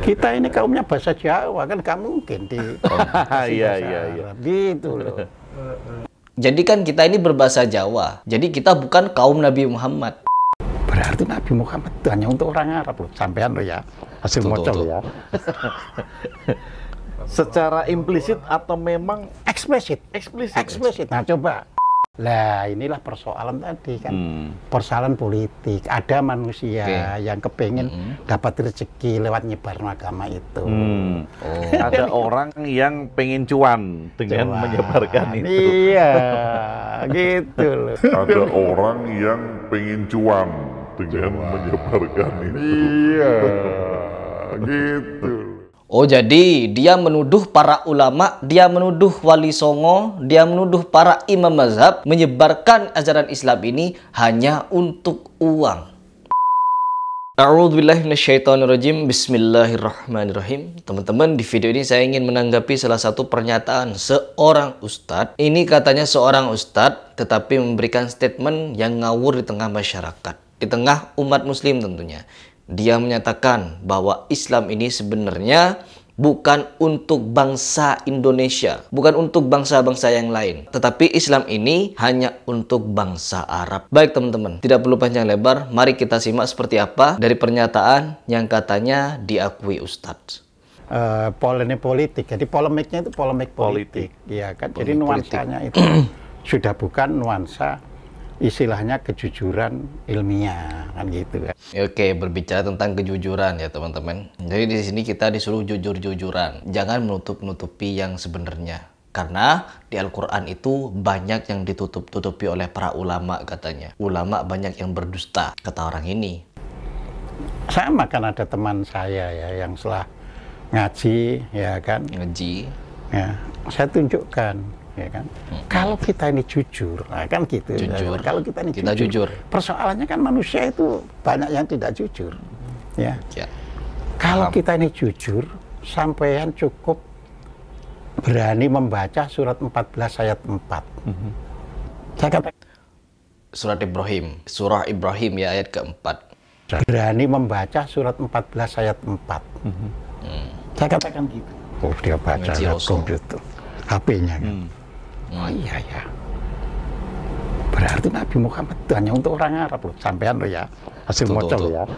Kita ini kaumnya bahasa Jawa, kan nggak mungkin di Iya. Arab. Gitu loh. Jadi kan kita ini berbahasa Jawa. Jadi kita bukan kaum Nabi Muhammad. Berarti Nabi Muhammad itu hanya untuk orang Arab loh. Sampean loh ya. Hasil moco loh ya. Secara implisit atau memang Eksplisit. eksplisit? Eksplisit. Nah coba. Lah inilah persoalan tadi kan. Persoalan politik. Ada manusia yang kepengen dapat rezeki lewat nyebar agama itu. Ada orang yang pengen cuan dengan menyebarkan itu. Iya, gitu loh. Ada orang yang pengen cuan dengan menyebarkan itu. Iya, gitu. Oh, jadi dia menuduh para ulama, dia menuduh wali songo, dia menuduh para imam mazhab menyebarkan ajaran Islam ini hanya untuk uang. A'udzubillahi minasyaitonirrajim. Bismillahirrahmanirrahim. Teman-teman, di video ini saya ingin menanggapi salah satu pernyataan seorang ustadz. Ini katanya seorang ustadz tetapi memberikan statement yang ngawur di tengah masyarakat, di tengah umat muslim tentunya. Dia menyatakan bahwa Islam ini sebenarnya bukan untuk bangsa Indonesia, bukan untuk bangsa-bangsa yang lain, tetapi Islam ini hanya untuk bangsa Arab. Baik teman-teman, tidak perlu panjang lebar, mari kita simak seperti apa dari pernyataan yang katanya diakui Ustadz. Polemik politik, jadi polemiknya itu polemik politik, ya kan? Jadi nuansanya itu sudah bukan nuansa istilahnya kejujuran ilmiah, kan gitu kan. Oke, berbicara tentang kejujuran ya teman-teman. Jadi di sini kita disuruh jujur-jujuran, jangan menutup-nutupi yang sebenarnya. Karena di Al-Quran itu banyak yang ditutup-tutupi oleh para ulama katanya. Ulama banyak yang berdusta, kata orang ini. Sama kan ada teman saya ya yang setelah ngaji, ya kan. Ngaji. Ya, saya tunjukkan. Ya kan? Kalau kita ini jujur, nah kan gitu. Jujur. Kalau kita ini jujur. Persoalannya kan manusia itu banyak yang tidak jujur. Ya. Ya. Kalau kita ini jujur, sampean cukup berani membaca surat 14 ayat 4. Saya katakan Surat Ibrahim, surah Ibrahim ya ayat keempat. Berani membaca surat 14 ayat 4. Saya katakan gitu. Oh, dia baca komputer, HP-nya kan. Oh iya ya. Berarti Nabi Muhammad itu hanya untuk orang Arab loh. Sampean loh ya. Hasil moco loh ya.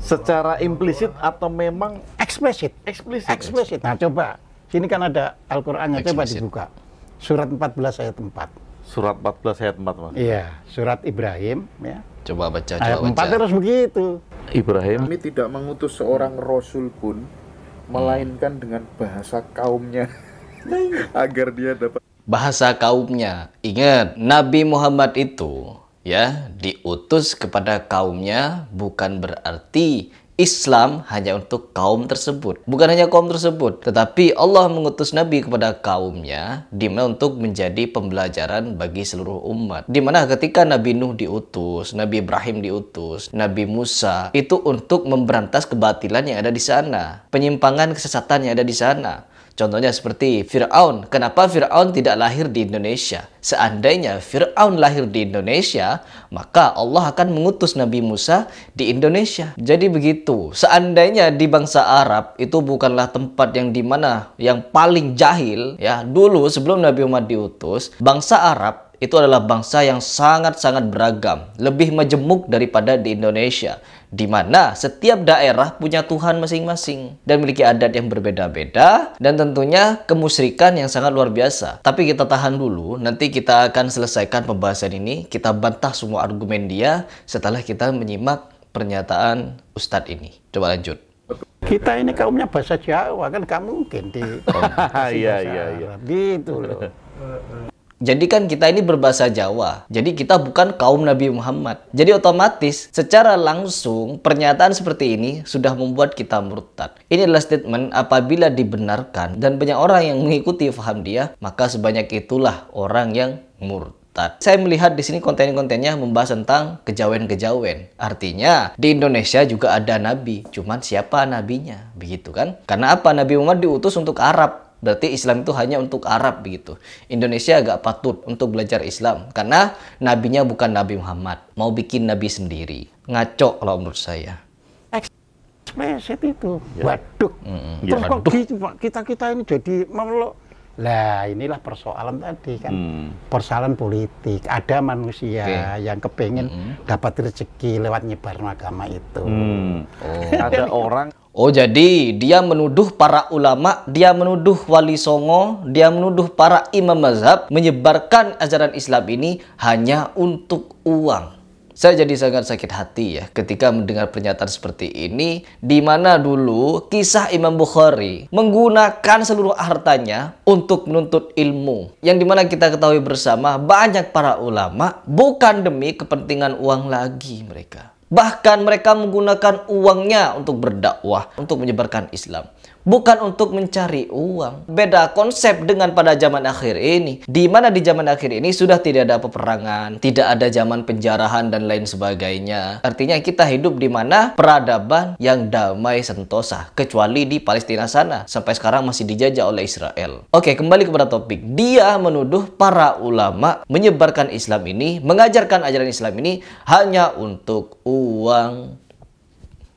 Secara implisit atau memang Eksplisit. Eksplisit. Nah coba. Sini kan ada Al-Qur'annya, coba dibuka. Surat 14 ayat 4. surat 14 ayat 4, Mas. Iya, surat Ibrahim ya. Coba baca, Ayat 4 terus begitu. Ibrahim. Kami tidak mengutus seorang rasul pun melainkan dengan bahasa kaumnya agar dia dapat bahasa kaumnya. Ingat, Nabi Muhammad itu ya diutus kepada kaumnya, bukan berarti Islam hanya untuk kaum tersebut. Bukan hanya kaum tersebut, tetapi Allah mengutus Nabi kepada kaumnya dimana untuk menjadi pembelajaran bagi seluruh umat. Dimana ketika Nabi Nuh diutus, Nabi Ibrahim diutus, Nabi Musa itu untuk memberantas kebatilan yang ada di sana, penyimpangan kesesatan yang ada di sana. Contohnya seperti Fir'aun. Kenapa Fir'aun tidak lahir di Indonesia? Seandainya Fir'aun lahir di Indonesia, maka Allah akan mengutus Nabi Musa di Indonesia. Jadi begitu. Seandainya di bangsa Arab itu bukanlah tempat yang dimana yang paling jahil, ya dulu sebelum Nabi Muhammad diutus, bangsa Arab itu adalah bangsa yang sangat-sangat beragam, lebih majemuk daripada di Indonesia, di mana setiap daerah punya Tuhan masing-masing dan memiliki adat yang berbeda-beda dan tentunya kemusyrikan yang sangat luar biasa. Tapi kita tahan dulu, nanti kita akan selesaikan pembahasan ini, kita bantah semua argumen dia setelah kita menyimak pernyataan Ustadz ini. Coba lanjut. Kita ini kaumnya bahasa Jawa, kan nggak mungkin di Iya. Arab. Gitu loh. Jadi kan kita ini berbahasa Jawa, jadi kita bukan kaum Nabi Muhammad. Jadi otomatis secara langsung pernyataan seperti ini sudah membuat kita murtad. Ini adalah statement apabila dibenarkan dan banyak orang yang mengikuti paham dia, maka sebanyak itulah orang yang murtad. Saya melihat di sini konten-kontennya membahas tentang kejawen-kejawen. Artinya di Indonesia juga ada nabi, cuman siapa nabinya? Begitu kan? Karena apa? Nabi Muhammad diutus untuk Arab. Berarti Islam itu hanya untuk Arab begitu. Indonesia agak patut untuk belajar Islam karena nabinya bukan Nabi Muhammad, mau bikin nabi sendiri. Ngaco kalau menurut saya. eksplisit itu. Waduh. Terus kok gitu, Pak? Kita ini jadi memeluk. Lah inilah persoalan tadi kan. Persoalan politik. Ada manusia yang kepengen dapat rezeki lewat nyebar agama itu. Ada orang. Oh, jadi dia menuduh para ulama, dia menuduh wali songo, dia menuduh para imam mazhab menyebarkan ajaran Islam ini hanya untuk uang. Saya jadi sangat sakit hati ya ketika mendengar pernyataan seperti ini, di mana dulu kisah Imam Bukhari menggunakan seluruh hartanya untuk menuntut ilmu. Yang dimana kita ketahui bersama banyak para ulama bukan demi kepentingan uang lagi mereka. Bahkan mereka menggunakan uangnya untuk berdakwah, untuk menyebarkan Islam. Bukan untuk mencari uang. Beda konsep dengan pada zaman akhir ini. Di mana di zaman akhir ini sudah tidak ada peperangan, tidak ada zaman penjarahan dan lain sebagainya. Artinya kita hidup di mana peradaban yang damai sentosa. Kecuali di Palestina sana. Sampai sekarang masih dijajah oleh Israel. Oke, kembali kepada topik. Dia menuduh para ulama menyebarkan Islam ini, mengajarkan ajaran Islam ini hanya untuk uang.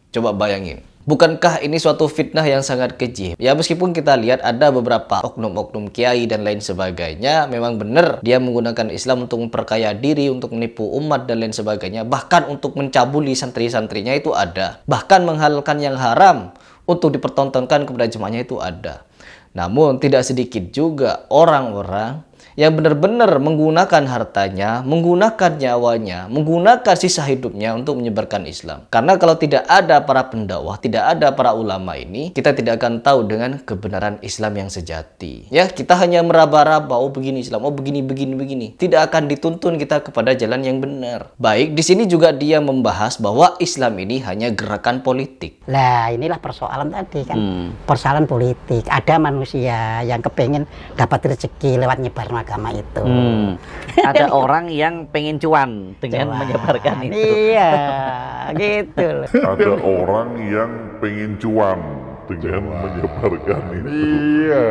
Coba bayangin. Bukankah ini suatu fitnah yang sangat keji? Ya meskipun kita lihat ada beberapa oknum-oknum kiai dan lain sebagainya, memang benar dia menggunakan Islam untuk memperkaya diri, untuk menipu umat dan lain sebagainya. Bahkan untuk mencabuli santri-santrinya itu ada. Bahkan menghalalkan yang haram untuk dipertontonkan kepada jemaahnya itu ada. Namun tidak sedikit juga orang-orang yang benar-benar menggunakan hartanya, menggunakan nyawanya, menggunakan sisa hidupnya untuk menyebarkan Islam. Karena kalau tidak ada para pendakwah, tidak ada para ulama ini, kita tidak akan tahu dengan kebenaran Islam yang sejati. Ya, kita hanya meraba-raba, oh begini Islam, oh begini. Tidak akan dituntun kita kepada jalan yang benar. Baik, di sini juga dia membahas bahwa Islam ini hanya gerakan politik. Lah, inilah persoalan tadi kan. Persoalan politik. Ada manusia yang kepengen dapat rezeki lewat nyebar agama itu. Ada orang yang pengen cuan dengan menyebarkan itu. Iya, gitu loh. Ada orang yang pengen cuan dengan menyebarkan itu. Iya,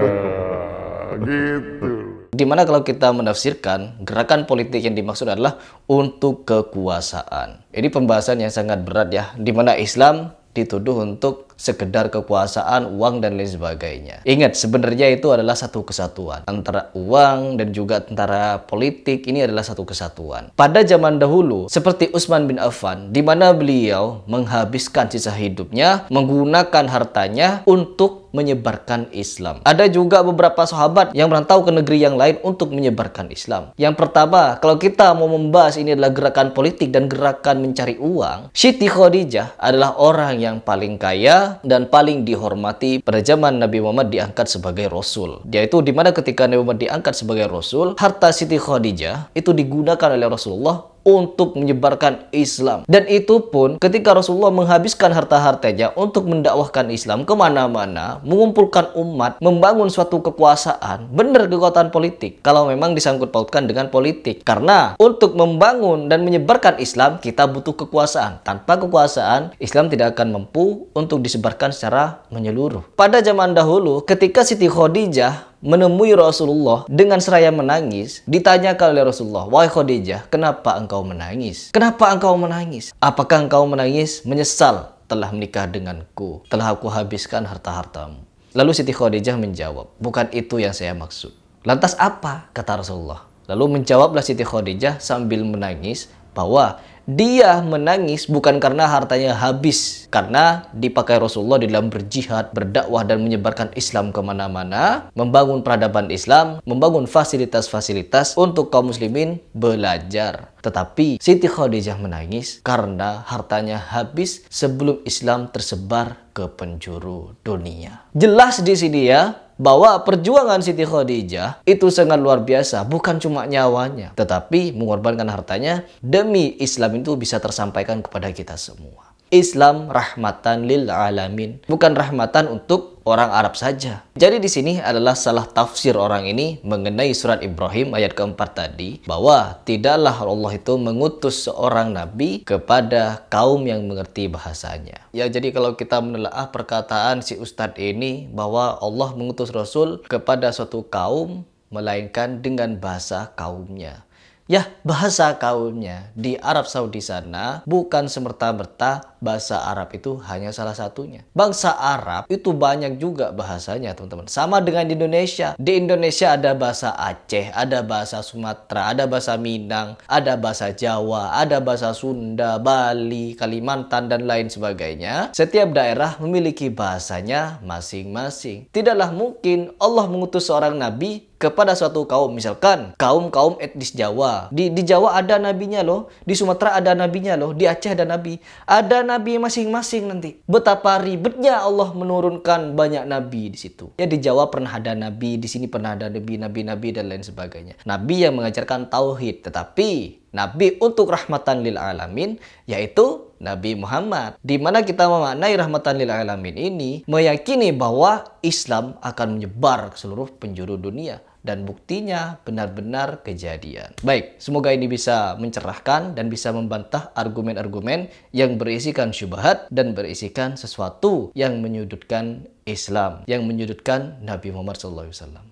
gitu. Dimana kalau kita menafsirkan, gerakan politik yang dimaksud adalah untuk kekuasaan. Ini pembahasan yang sangat berat ya, dimana Islam dituduh untuk sekedar kekuasaan, uang dan lain sebagainya. Ingat, sebenarnya itu adalah satu kesatuan antara uang dan juga antara politik. Ini adalah satu kesatuan. Pada zaman dahulu, seperti Utsman bin Affan, di mana beliau menghabiskan sisa hidupnya menggunakan hartanya untuk menyebarkan Islam. Ada juga beberapa sahabat yang merantau ke negeri yang lain untuk menyebarkan Islam. Yang pertama, kalau kita mau membahas ini adalah gerakan politik dan gerakan mencari uang, Siti Khadijah adalah orang yang paling kaya dan paling dihormati pada zaman Nabi Muhammad diangkat sebagai Rasul. Yaitu dimana ketika Nabi Muhammad diangkat sebagai Rasul, harta Siti Khadijah itu digunakan oleh Rasulullah untuk menyebarkan Islam. Dan itu pun ketika Rasulullah menghabiskan harta-hartanya untuk mendakwahkan Islam kemana-mana, mengumpulkan umat, membangun suatu kekuasaan, benar kekuatan politik kalau memang disangkut pautkan dengan politik. Karena untuk membangun dan menyebarkan Islam kita butuh kekuasaan. Tanpa kekuasaan, Islam tidak akan mampu untuk disebarkan secara menyeluruh. Pada zaman dahulu ketika Siti Khadijah menemui Rasulullah dengan seraya menangis, ditanyakan oleh Rasulullah, "Wahai Khadijah, kenapa engkau menangis? Kenapa engkau menangis? Apakah engkau menangis menyesal telah menikah denganku, telah aku habiskan harta-hartamu?" Lalu Siti Khadijah menjawab, "Bukan itu yang saya maksud." "Lantas apa?" kata Rasulullah. Lalu menjawablah Siti Khadijah sambil menangis bahwa dia menangis bukan karena hartanya habis, karena dipakai Rasulullah di dalam berjihad, berdakwah dan menyebarkan Islam kemana-mana, membangun peradaban Islam, membangun fasilitas-fasilitas untuk kaum muslimin belajar. Tetapi Siti Khadijah menangis karena hartanya habis sebelum Islam tersebar ke penjuru dunia. Jelas di sini ya, bahwa perjuangan Siti Khadijah itu sangat luar biasa, bukan cuma nyawanya, tetapi mengorbankan hartanya demi Islam itu bisa tersampaikan kepada kita semua. Islam rahmatan lil alamin, bukan rahmatan untuk orang Arab saja. Jadi di sini adalah salah tafsir orang ini mengenai surat Ibrahim ayat keempat tadi, bahwa tidaklah Allah itu mengutus seorang nabi kepada kaum yang mengerti bahasanya. Ya, jadi kalau kita menelaah perkataan si Ustadz ini bahwa Allah mengutus Rasul kepada suatu kaum melainkan dengan bahasa kaumnya. Ya, bahasa kaumnya di Arab Saudi sana bukan semerta-merta bahasa Arab itu hanya salah satunya. Bangsa Arab itu banyak juga bahasanya, teman-teman. Sama dengan di Indonesia. Di Indonesia ada bahasa Aceh, ada bahasa Sumatera, ada bahasa Minang, ada bahasa Jawa, ada bahasa Sunda, Bali, Kalimantan, dan lain sebagainya. Setiap daerah memiliki bahasanya masing-masing. Tidaklah mungkin Allah mengutus seorang nabi kepada suatu kaum, misalkan kaum etnis Jawa. Di Jawa ada nabinya loh, di Sumatera ada nabinya loh, di Aceh ada nabi. Ada nabi masing-masing nanti. Betapa ribetnya Allah menurunkan banyak nabi di situ. Ya, di Jawa pernah ada nabi, di sini pernah ada nabi dan lain sebagainya. Nabi yang mengajarkan tauhid, tetapi nabi untuk rahmatan lil alamin, yaitu Nabi Muhammad. Di mana kita memaknai rahmatan lil alamin ini meyakini bahwa Islam akan menyebar ke seluruh penjuru dunia. Dan buktinya benar-benar kejadian. Baik, semoga ini bisa mencerahkan dan bisa membantah argumen-argumen yang berisikan syubhat dan berisikan sesuatu yang menyudutkan Islam, yang menyudutkan Nabi Muhammad SAW.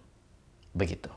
Begitu.